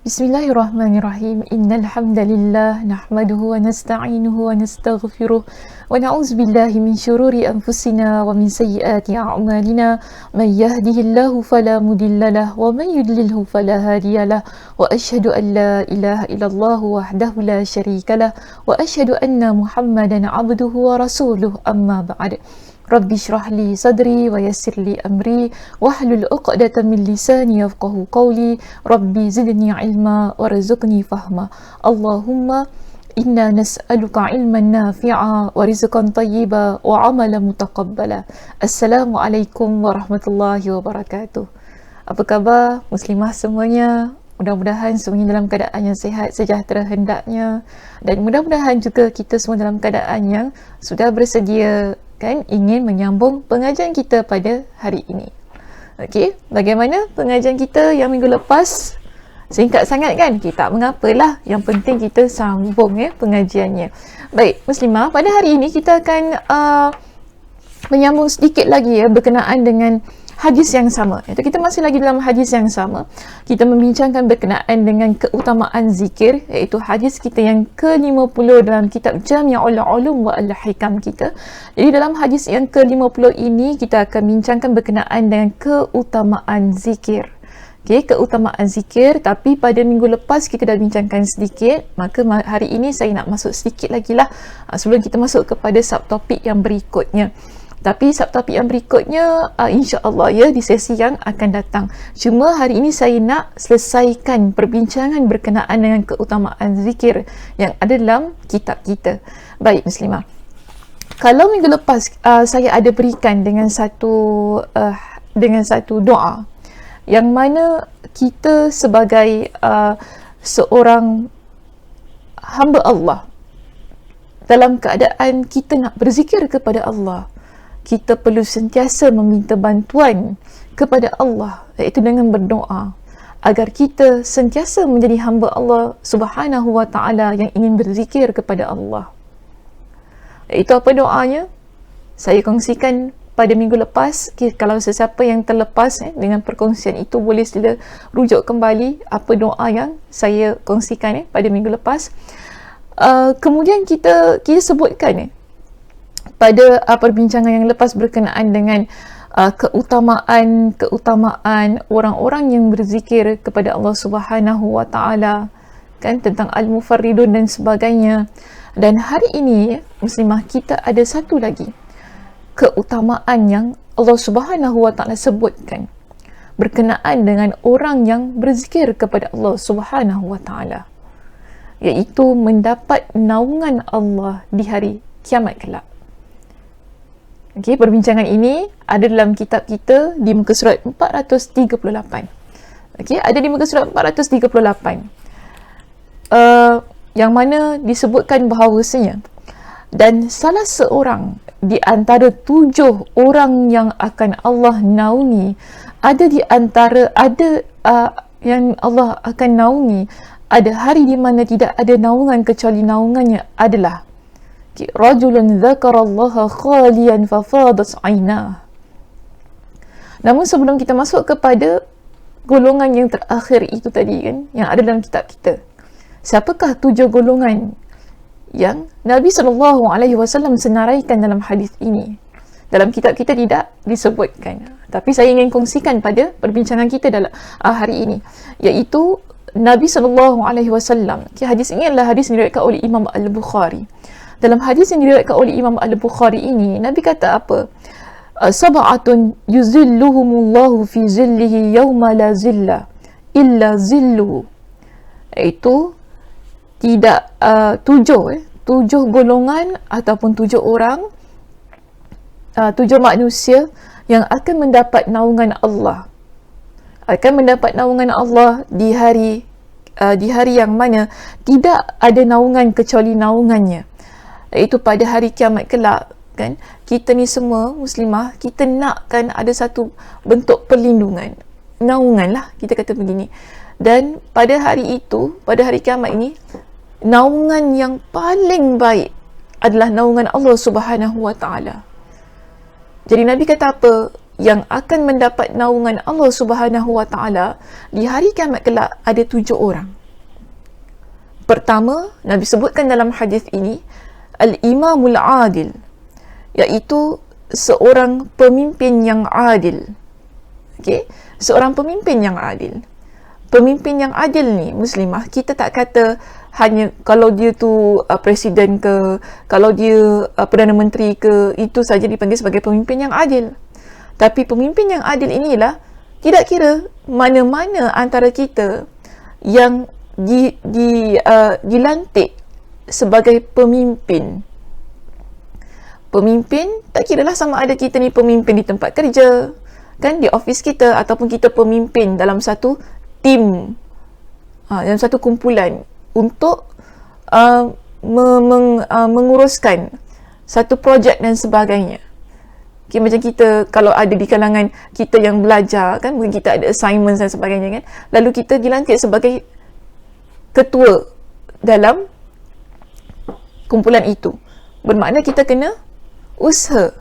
Bismillahirrahmanirrahim. Innal hamdalillah nahmaduhu wa nasta'inuhu wa nastaghfiruh wa na'udzu billahi min shururi anfusina wa min sayyiati a'malina. May yahdihillahu fala mudhillalah wa may yudlilhu fala hadiyalah. Wa asyhadu an la ilaha illallah wahdahu la syarikalah wa asyhadu anna Muhammadan 'abduhu wa rasuluh. Amma ba'd. Rabbi shrah li sadri wa yassir li amri wahlul 'uqdatam min lisani yafqahu qawli. Rabbi zidni ilma warzuqni fahma. Allahumma inna nas'aluka ilman nafi'a wa rizqan tayyiba wa 'amalan mutaqabbala. Assalamualaikum warahmatullahi wabarakatuh. Apa khabar muslimah semuanya? Mudah-mudahan semuanya dalam keadaan yang sihat, sejahtera hendaknya, dan mudah-mudahan juga kita semua dalam keadaan yang sudah bersedia ingin menyambung pengajian kita pada hari ini. Okey, bagaimana pengajian kita yang minggu lepas? Singkat sangat kan? Tak mengapalah, yang penting kita sambung pengajiannya. Baik, muslimah, pada hari ini kita akan menyambung sedikit lagi berkenaan dengan hadis yang sama. Iaitu kita masih lagi dalam hadis yang sama. Kita membincangkan berkenaan dengan keutamaan zikir, iaitu hadis kita yang ke-50 dalam kitab Jami'ul Ulum wa Al-Hikam kita. Jadi dalam hadis yang ke-50 ini kita akan bincangkan berkenaan dengan keutamaan zikir. Okey, keutamaan zikir, tapi pada minggu lepas kita dah bincangkan sedikit, maka hari ini saya nak masuk sedikit lagi lah sebelum kita masuk kepada subtopik yang berikutnya. Tapi subtopik yang berikutnya insya-Allah di sesi yang akan datang. Cuma hari ini saya nak selesaikan perbincangan berkenaan dengan keutamaan zikir yang ada dalam kitab kita. Baik muslimah. Kalau minggu lepas saya ada berikan dengan satu doa yang mana kita sebagai seorang hamba Allah dalam keadaan kita nak berzikir kepada Allah, kita perlu sentiasa meminta bantuan kepada Allah, iaitu dengan berdoa agar kita sentiasa menjadi hamba Allah Subhanahu wa taala yang ingin berzikir kepada Allah. Itu apa doanya? Saya kongsikan pada minggu lepas. Kalau sesiapa yang terlepas dengan perkongsian itu, boleh sila rujuk kembali apa doa yang saya kongsikan pada minggu lepas. Kemudian kita sebutkan pada perbincangan yang lepas berkenaan dengan keutamaan orang-orang yang berzikir kepada Allah Subhanahu wa taala, kan, tentang al-mufarridun dan sebagainya. Dan hari ini muslimah, kita ada satu lagi keutamaan yang Allah Subhanahu wa taala sebutkan berkenaan dengan orang yang berzikir kepada Allah Subhanahu wa taala, iaitu mendapat naungan Allah di hari kiamat kelak. Okey, perbincangan ini ada dalam kitab kita di muka surat 438. Okey, ada di muka surat 438. Yang mana disebutkan bahawasanya, dan salah seorang di antara 7 orang yang akan Allah naungi, yang Allah akan naungi, ada hari di mana tidak ada naungan kecuali naungannya adalah rajulun dzakarallaha khalian fafadat 'ainah. Namun sebelum kita masuk kepada golongan yang terakhir itu tadi kan, yang ada dalam kitab kita, siapakah 7 golongan yang Nabi SAW senaraikan dalam hadis ini? Dalam kitab kita tidak disebutkan, tapi saya ingin kongsikan pada perbincangan kita dalam hari ini, iaitu Nabi SAW. Hadis ini adalah hadis yang diriwayatkan oleh Imam Al-Bukhari. Dalam hadis yang diriwayatkan oleh Imam Al-Bukhari ini, Nabi kata apa? Sab'atun yuzilluhumullahu fi zillihi yawma la zilla illa zilluhu. Itu tidak 7 golongan ataupun 7 orang, 7 manusia yang akan mendapat naungan Allah. Akan mendapat naungan Allah di hari yang mana tidak ada naungan kecuali naungannya, iaitu pada hari kiamat kelak, kan? Kita ni semua muslimah, kita nakkan ada satu bentuk perlindungan, naungan lah, kita kata begini. Dan pada hari itu, pada hari kiamat ini, naungan yang paling baik adalah naungan Allah Subhanahu wa taala. Jadi Nabi kata apa? Yang akan mendapat naungan Allah Subhanahu wa taala di hari kiamat kelak ada 7 orang. Pertama, Nabi sebutkan dalam hadis ini al-imamul adil, iaitu seorang pemimpin yang adil. Okey, seorang pemimpin yang adil. Pemimpin yang adil ni muslimah, kita tak kata hanya kalau dia tu presiden ke, kalau dia perdana menteri ke, itu saja dipanggil sebagai pemimpin yang adil. Tapi pemimpin yang adil inilah tidak kira mana-mana antara kita yang dilantik sebagai pemimpin. Pemimpin tak kiralah sama ada kita ni pemimpin di tempat kerja, kan, di office kita, ataupun kita pemimpin dalam satu tim, dalam satu kumpulan untuk menguruskan satu projek dan sebagainya. Okay, macam kita kalau ada di kalangan kita yang belajar, kan, mungkin kita ada assignments dan sebagainya, kan, lalu kita dilantik sebagai ketua dalam kumpulan itu, bermakna kita kena usaha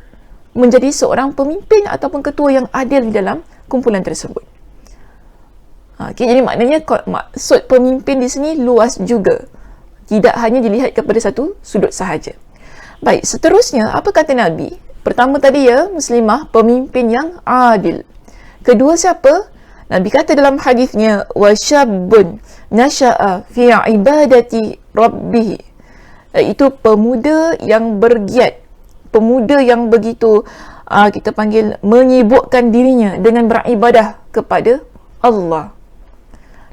menjadi seorang pemimpin ataupun ketua yang adil di dalam kumpulan tersebut. Okay, jadi maknanya maksud pemimpin di sini luas juga, tidak hanya dilihat kepada satu sudut sahaja. Baik, seterusnya apa kata Nabi? Pertama tadi ya, muslimah, pemimpin yang adil. Kedua siapa? Nabi kata dalam hadisnya, wa syabun nasha'a fi ibadati rabbih, iaitu pemuda yang bergiat, pemuda yang begitu kita panggil menyibukkan dirinya dengan beribadah kepada Allah.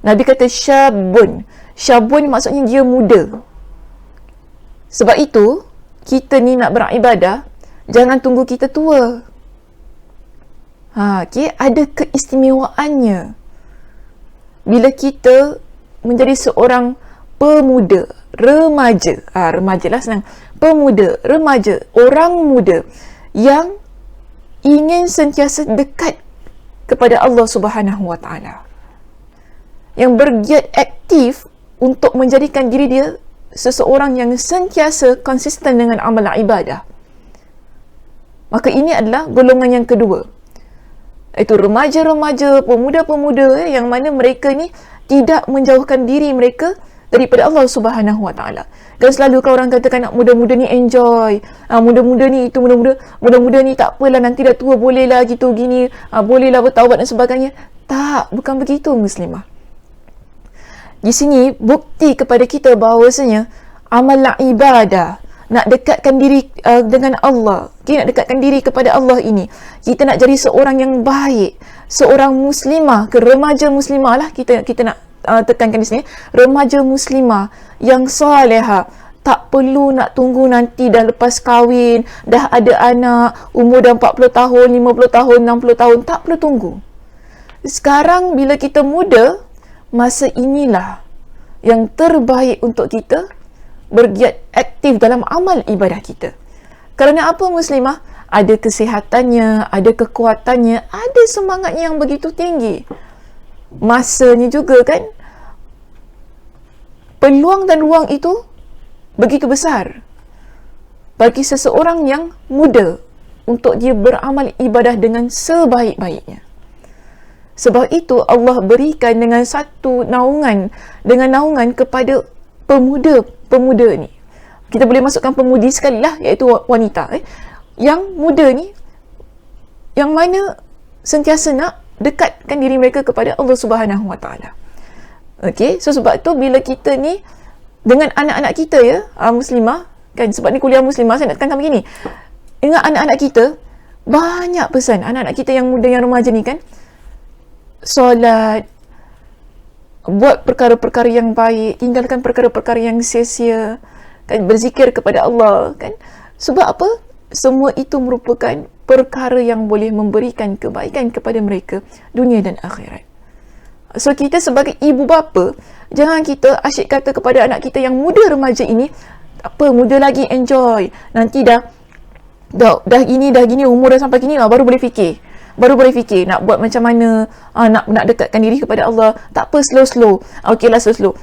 Nabi kata syabun. Syabun maksudnya dia muda. Sebab itu kita ni nak beribadah, jangan tunggu kita tua. Okay, ada keistimewaannya bila kita menjadi seorang pemuda, remaja. Remaja lah senang. Pemuda, remaja, orang muda yang ingin sentiasa dekat kepada Allah Subhanahu wa taala, yang bergiat aktif untuk menjadikan diri dia seseorang yang sentiasa konsisten dengan amal ibadah. Maka ini adalah golongan yang kedua, iaitu remaja-remaja, pemuda-pemuda yang mana mereka ni tidak menjauhkan diri mereka daripada Allah Subhanahu wa taala. Dan selalu kalau orang katakan nak muda-muda ni enjoy, muda-muda ni itu, muda-muda ni tak apalah, nanti dah tua bolehlah gitu gini, bolehlah bertaubat dan sebagainya. Tak, bukan begitu muslimah. Di sini bukti kepada kita bahawasanya amal ibadah, nak dekatkan diri dengan Allah, nak dekatkan diri kepada Allah ini, kita nak jadi seorang yang baik, seorang muslimah, ke remaja muslimah lah kita nak tekankan di sini, remaja muslimah yang salihah. Tak perlu nak tunggu nanti dah lepas kahwin, dah ada anak, umur dah 40 tahun, 50 tahun, 60 tahun, tak perlu tunggu. Sekarang bila kita muda, masa inilah yang terbaik untuk kita bergiat aktif dalam amal ibadah kita. Kerana apa muslimah? Ada kesihatannya, ada kekuatannya, ada semangatnya yang begitu tinggi. Masanya juga, kan, peluang dan ruang itu begitu besar bagi seseorang yang muda untuk dia beramal ibadah dengan sebaik-baiknya. Sebab itu Allah berikan dengan satu naungan, dengan naungan kepada pemuda-pemuda ni. Kita boleh masukkan pemudi sekali lah, iaitu wanita. Yang muda ni, yang mana sentiasa nak dekatkan diri mereka kepada Allah Subhanahu wa taala. Okey, so sebab tu bila kita ni dengan anak-anak kita ya, muslimah, kan, sebab ni kuliah muslimah, saya nak tekankan begini. Ingat anak-anak kita, banyak pesan anak-anak kita yang muda, yang remaja ni, kan, solat, buat perkara-perkara yang baik, tinggalkan perkara-perkara yang sia-sia, kan, berzikir kepada Allah, kan. Sebab apa? Semua itu merupakan perkara yang boleh memberikan kebaikan kepada mereka dunia dan akhirat. So kita sebagai ibu bapa, jangan kita asyik kata kepada anak kita yang muda remaja ini, tak apa, muda lagi, enjoy, nanti dah gini, umur dah sampai gini lah, baru boleh fikir nak buat macam mana, nak dekatkan diri kepada Allah. Tak apa, slow. Okeylah, slow.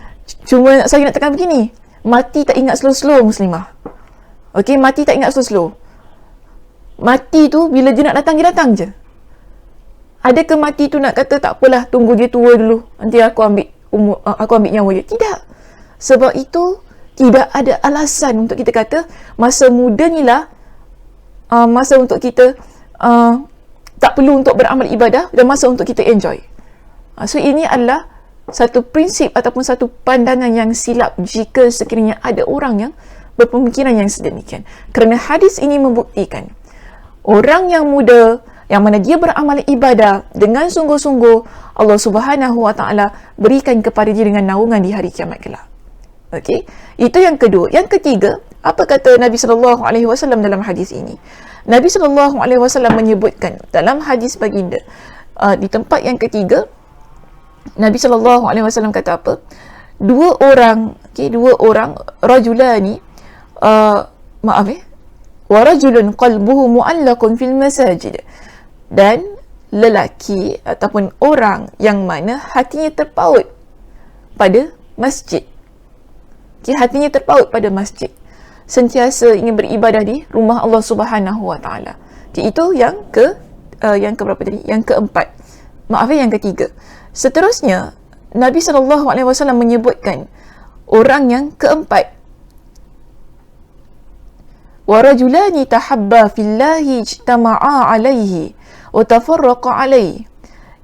Cuma saya nak tekan begini, Mati tak ingat slow-slow muslimah. Okey, mati tak ingat slow-slow. Mati tu bila dia nak datang, dia datang je. Adakah mati tu nak kata tak apalah, tunggu dia tua dulu, nanti aku ambil nyawa dia? Tidak. Sebab itu tidak ada alasan untuk kita kata masa muda ni lah masa untuk kita tak perlu untuk beramal ibadah dan masa untuk kita enjoy. So ini adalah satu prinsip ataupun satu pandangan yang silap jika sekiranya ada orang yang berpemikiran yang sedemikian. Kerana hadis ini membuktikan orang yang muda yang mana dia beramal ibadah dengan sungguh-sungguh, Allah Subhanahu Wa Taala berikan kepada dia dengan naungan di hari kiamat kelak. Okey, itu yang kedua. Yang ketiga, apa kata Nabi sallallahu alaihi wasallam dalam hadis ini? Nabi sallallahu alaihi wasallam menyebutkan dalam hadis baginda di tempat yang ketiga, Nabi sallallahu alaihi wasallam kata apa? Dua orang rajulani wa rajulun qalbuhu mu'allaqun fil masajid, dan lelaki ataupun orang yang mana hatinya terpaut pada masjid. Hatinya terpaut pada masjid, sentiasa ingin beribadah di rumah Allah Subhanahu Wa Taala. Itu yang keberapa tadi? Yang keempat. Yang ketiga. Seterusnya Nabi sallallahu alaihi wasallam menyebutkan orang yang keempat, warajulani tahabba fillahi ijtama'a alaihi wa tafarraqa alaihi,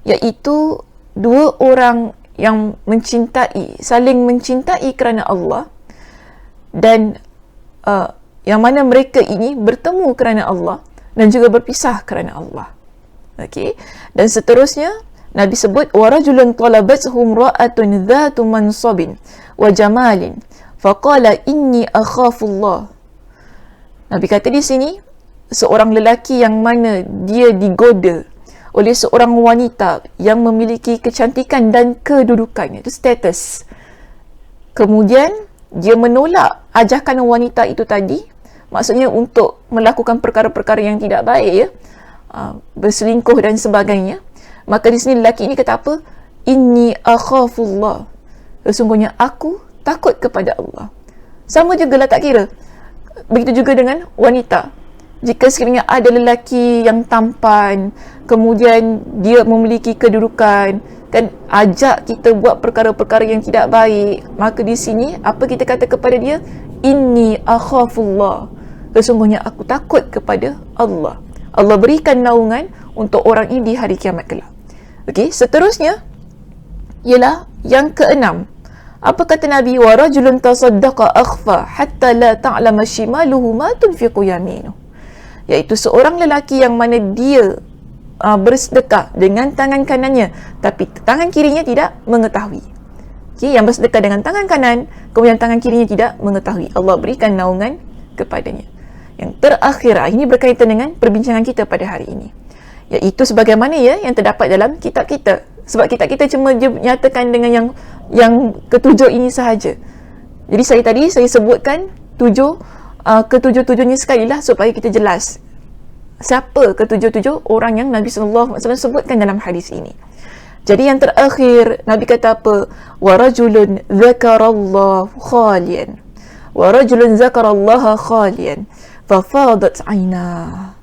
iaitu dua orang yang saling mencintai kerana Allah, dan yang mana mereka ini bertemu kerana Allah dan juga berpisah kerana Allah. Okey, dan seterusnya Nabi sebut warajulun talabathu imra'atun dhatu mansabin wa jamalin faqala inni akhafullah. Nabi kata di sini seorang lelaki yang mana dia digoda oleh seorang wanita yang memiliki kecantikan dan kedudukan, itu status. Kemudian dia menolak ajakan wanita itu tadi, maksudnya untuk melakukan perkara-perkara yang tidak baik, ya, berselingkuh dan sebagainya. Maka di sini lelaki ini kata apa? Inni akhafullah. Sesungguhnya aku takut kepada Allah. Sama juga lah, tak kira. Begitu juga dengan wanita. Jika sekiranya ada lelaki yang tampan, kemudian dia memiliki kedudukan, kan ajak kita buat perkara-perkara yang tidak baik, maka di sini apa kita kata kepada dia? Inni akhafullah. Sesungguhnya aku takut kepada Allah. Allah berikan naungan untuk orang ini di hari kiamat kelak. Okey, seterusnya ialah yang keenam. Apa kata Nabi? Wa rajulun tasaddaqa akhfa hatta la ta'lama shimaluhu ma tunfiqu yaminuhu. Iaitu seorang lelaki yang mana dia bersedekah dengan tangan kanannya, tapi tangan kirinya tidak mengetahui. Okay, yang bersedekah dengan tangan kanan, kemudian tangan kirinya tidak mengetahui. Allah berikan naungan kepadanya. Yang terakhir, ini berkaitan dengan perbincangan kita pada hari ini, iaitu sebagaimana yang terdapat dalam kitab kita. Sebab kitab kita cuma nyatakan dengan yang ketujuh ini sahaja. Jadi saya sebutkan ketujuh-tujuhnya sekali lah supaya kita jelas siapa ketujuh-tujuh orang yang Nabi SAW sebutkan dalam hadis ini. Jadi yang terakhir Nabi kata apa? Wa rajulun zakarallahu khalian, wa rajulun zakarallaha khalian fafadat aina.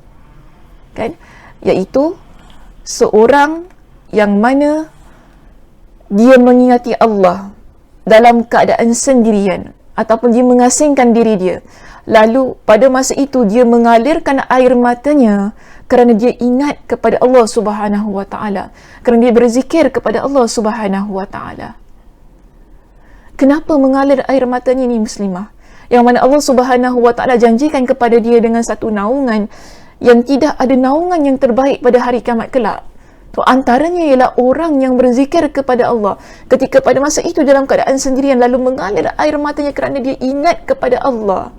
Kan? Iaitu seorang yang mana dia mengingati Allah dalam keadaan sendirian ataupun dia mengasingkan diri dia, lalu pada masa itu dia mengalirkan air matanya kerana dia ingat kepada Allah Subhanahu Wa Taala, kerana dia berzikir kepada Allah Subhanahu Wa Taala. Kenapa mengalir air matanya ni muslimah? Yang mana Allah Subhanahu Wa Taala janjikan kepada dia dengan satu naungan yang tidak ada naungan yang terbaik pada hari kiamat kelak. So, antaranya ialah orang yang berzikir kepada Allah ketika pada masa itu dalam keadaan sendirian, lalu mengalir air matanya kerana dia ingat kepada Allah.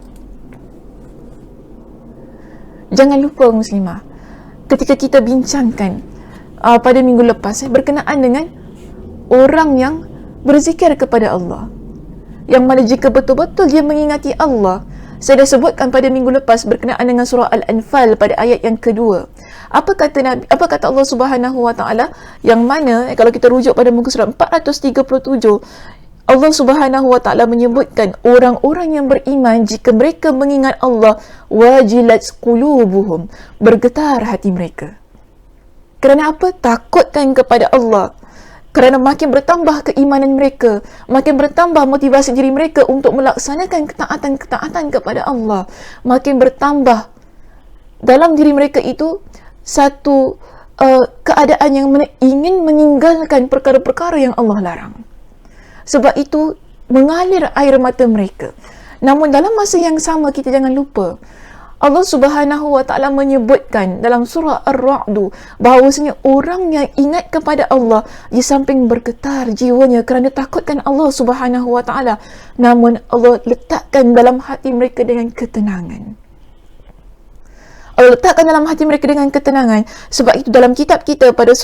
Jangan lupa muslimah, ketika kita bincangkan pada minggu lepas berkenaan dengan orang yang berzikir kepada Allah, yang mana jika betul-betul dia mengingati Allah, saya dah sebutkan pada minggu lepas berkenaan dengan surah Al-Anfal pada ayat yang kedua. Apa kata Allah Subhanahu Wa Taala, yang mana kalau kita rujuk pada muka surat 437, Allah Subhanahu wa taala menyebutkan orang-orang yang beriman jika mereka mengingat Allah, wajilat qulubuhum, bergetar hati mereka. Kerana apa? Takutkan kepada Allah. Kerana makin bertambah keimanan mereka, makin bertambah motivasi diri mereka untuk melaksanakan ketaatan-ketaatan kepada Allah, makin bertambah dalam diri mereka itu satu keadaan yang ingin meninggalkan perkara-perkara yang Allah larang. Sebab itu mengalir air mata mereka. Namun dalam masa yang sama, kita jangan lupa Allah Subhanahu wa taala menyebutkan dalam surah Ar-Ra'd bahawasanya orang yang ingat kepada Allah, di samping bergetar jiwanya kerana takutkan Allah Subhanahu wa taala, namun Allah letakkan dalam hati mereka dengan ketenangan. Allah letakkan dalam hati mereka dengan ketenangan. Sebab itu dalam kitab kita pada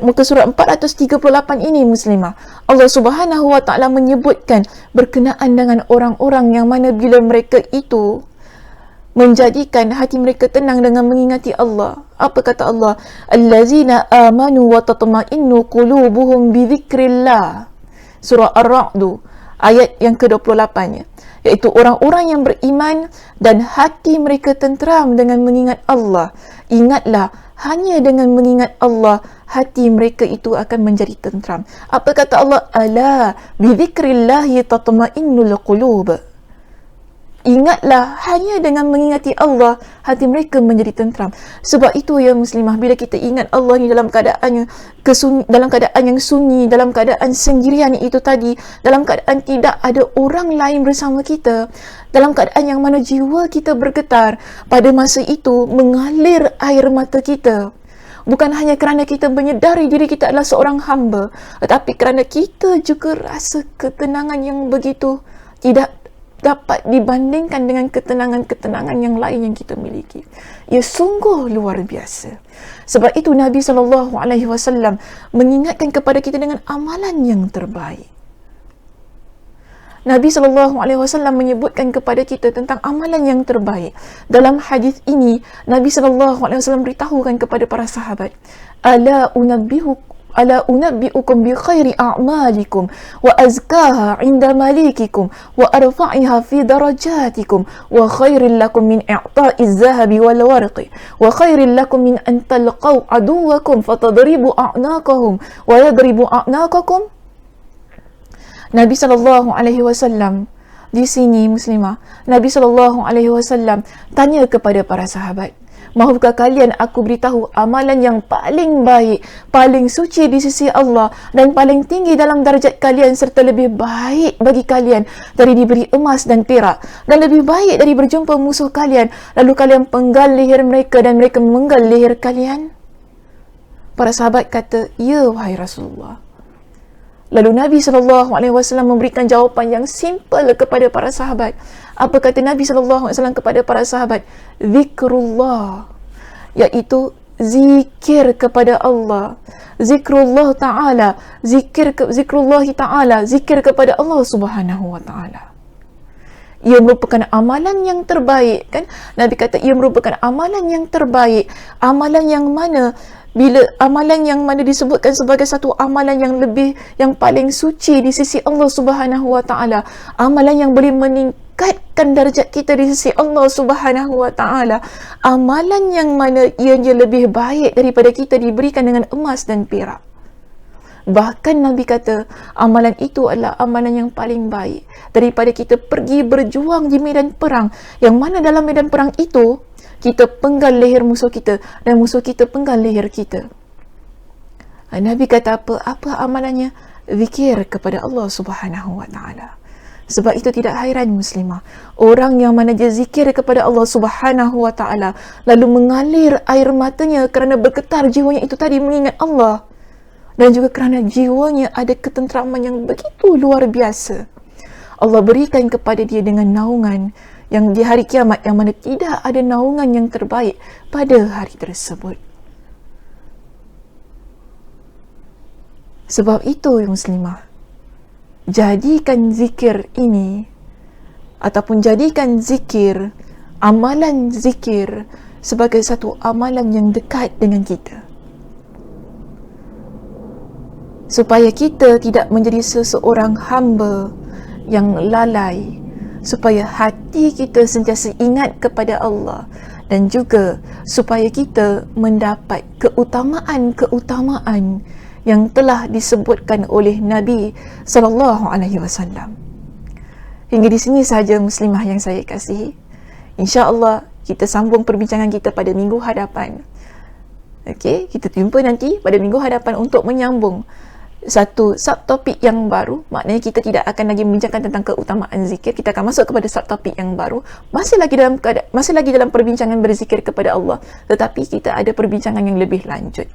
muka surah 438 ini muslimah, Allah Subhanahu wa taala menyebutkan berkenaan dengan orang-orang yang mana bila mereka itu menjadikan hati mereka tenang dengan mengingati Allah. Apa kata Allah? Allazina amanu wa tatma'innu qulubuhum bi dzikrillah. Surah Ar-Ra'd ayat yang ke-28, iaitu orang-orang yang beriman dan hati mereka tenteram dengan mengingat Allah. Ingatlah, hanya dengan mengingat Allah, hati mereka itu akan menjadi tenteram. Apa kata Allah? Ala bi dzikrillahi tatma'innul qulub. Ingatlah, hanya dengan mengingati Allah, hati mereka menjadi tenteram. Sebab itu ya muslimah, bila kita ingat Allah ni dalam keadaan yang sunyi, dalam keadaan sendirian itu tadi, dalam keadaan tidak ada orang lain bersama kita, dalam keadaan yang mana jiwa kita bergetar, pada masa itu mengalir air mata kita. Bukan hanya kerana kita menyedari diri kita adalah seorang hamba, tetapi kerana kita juga rasa ketenangan yang begitu tidak dapat dibandingkan dengan ketenangan-ketenangan yang lain yang kita miliki. Ia sungguh luar biasa. Sebab itu Nabi SAW mengingatkan kepada kita dengan amalan yang terbaik. Nabi SAW menyebutkan kepada kita tentang amalan yang terbaik. Dalam hadis ini, Nabi SAW beritahukan kepada para sahabat, Ala unabbi'ukum bi khairi a'malikum wa azkaha 'inda malikikum wa arfa'iha fi darajatikum wa khairil lakum min i'ta'iz zahabi wal warqi wa khairil lakum min an talqaw aduwakum fatadribu a'naqahum wa yadribu a'naqakum. Nabi SAW di sini muslimah, Nabi SAW tanya kepada para sahabat, mahukah kalian aku beritahu amalan yang paling baik, paling suci di sisi Allah dan paling tinggi dalam darjat kalian, serta lebih baik bagi kalian dari diberi emas dan perak, dan lebih baik dari berjumpa musuh kalian lalu kalian penggal leher mereka dan mereka memenggal leher kalian? Para sahabat kata, ya wahai Rasulullah. Lalu Nabi SAW memberikan jawapan yang simple kepada para sahabat. Apa kata Nabi SAW kepada para sahabat? Zikrullah, iaitu zikir kepada Allah. Zikrullah Ta'ala, zikrullah Ta'ala, zikir kepada Allah Subhanahu Wa Ta'ala. Ia merupakan amalan yang terbaik, kan? Nabi kata ia merupakan amalan yang terbaik. Amalan yang mana? Bila amalan yang mana disebutkan sebagai satu amalan yang paling suci di sisi Allah Subhanahu Wa Ta'ala, amalan yang boleh meningkatkan darjat kita di sisi Allah Subhanahu Wa Ta'ala, amalan yang mana ianya lebih baik daripada kita diberikan dengan emas dan perak. Bahkan Nabi kata amalan itu adalah amalan yang paling baik daripada kita pergi berjuang di medan perang, yang mana dalam medan perang itu kita penggal leher musuh kita dan musuh kita penggal leher kita. Nabi kata apa amalannya? Zikir kepada Allah Subhanahu Wa Ta'ala. Sebab itu tidak hairan muslimah, orang yang mana dia zikir kepada Allah Subhanahu Wa Ta'ala lalu mengalir air matanya kerana bergetar jiwanya itu tadi mengingat Allah, dan juga kerana jiwanya ada ketenteraman yang begitu luar biasa, Allah berikan kepada dia dengan naungan yang di hari kiamat, yang mana tidak ada naungan yang terbaik pada hari tersebut. Sebab itu ya muslimah, jadikan zikir ini, ataupun jadikan zikir, amalan zikir sebagai satu amalan yang dekat dengan kita. supaya kita tidak menjadi seseorang hamba yang lalai, supaya hati kita sentiasa ingat kepada Allah, dan juga supaya kita mendapat keutamaan-keutamaan yang telah disebutkan oleh Nabi sallallahu alaihi wasallam. Hingga di sini sahaja muslimah yang saya kasihi. Insya-Allah kita sambung perbincangan kita pada minggu hadapan. Okey, kita jumpa nanti pada minggu hadapan untuk menyambung satu subtopik yang baru. Maknanya kita tidak akan lagi membincangkan tentang keutamaan zikir. Kita akan masuk kepada subtopik yang baru. Masih lagi dalam perbincangan berzikir kepada Allah, tetapi kita ada perbincangan yang lebih lanjut.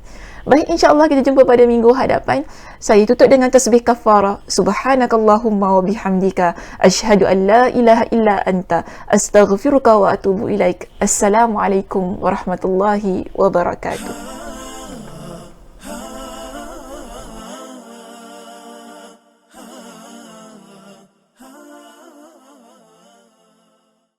Baik, insya-Allah kita jumpa pada minggu hadapan. Saya tutup dengan tasbih kafarah. Subhanakallahumma wa bihamdika asyhadu an la ilaha illa anta astaghfiruka wa atubu ilaik. Assalamualaikum warahmatullahi wabarakatuh.